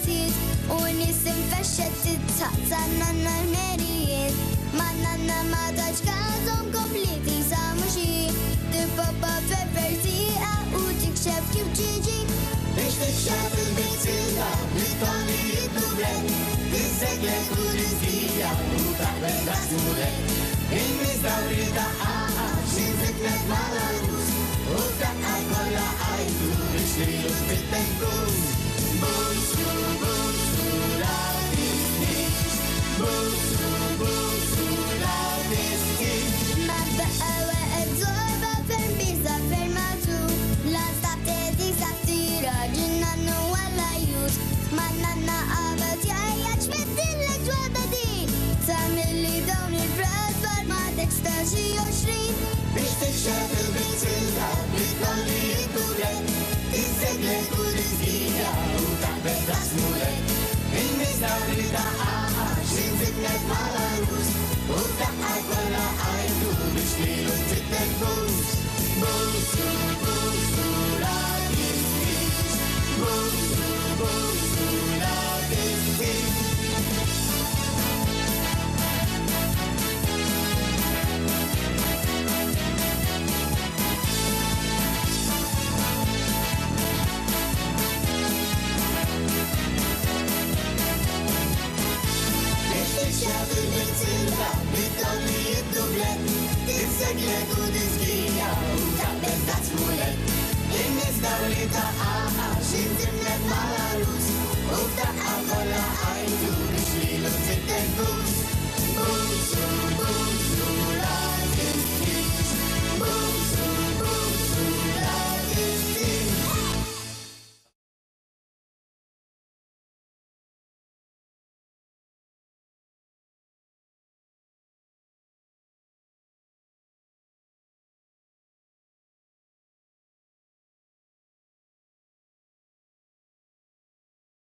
ftit u nisim fexxet titħazza l-merijiet ma nanna ma taċ kazom kompleti sa muxi tipapa fervertija u tikxef kif ġiġi biex tikxef il-bitzilla li jittublek tizzeglet u rizgija u taħbel rasmulek il-mizdawri daqqaqa xinziknet mal-arus u daqqa kolla għajdu biex lilu fit-tenkus Busu, busu, la disnix Busu, la disnix Ma baqqa waqt zorba ferm biza fermatu La stabteti saftira ġinnannu għalla jus Ma nanna qabat jajjaċ middillek ġwada din Tamilli dawn il-bradbar ma tekstaxi 20 Biex tikxef il-bitzilla bitkolli jitturek Tizzeglet u rizgija u taħbet rasmulek Il-mizdawri daqqaqa xinziknet mal-arus U daqqa kolla għajdu biex lilu fit-tenkus Busu, busu, la disnix Busu, busu, la disnix Tikxef il-bitzilla bitkolli jittublek Tizzeglet u dizgija u taħbet rasmulek Il-mizdawri daqqaqa xinziknet mal-arus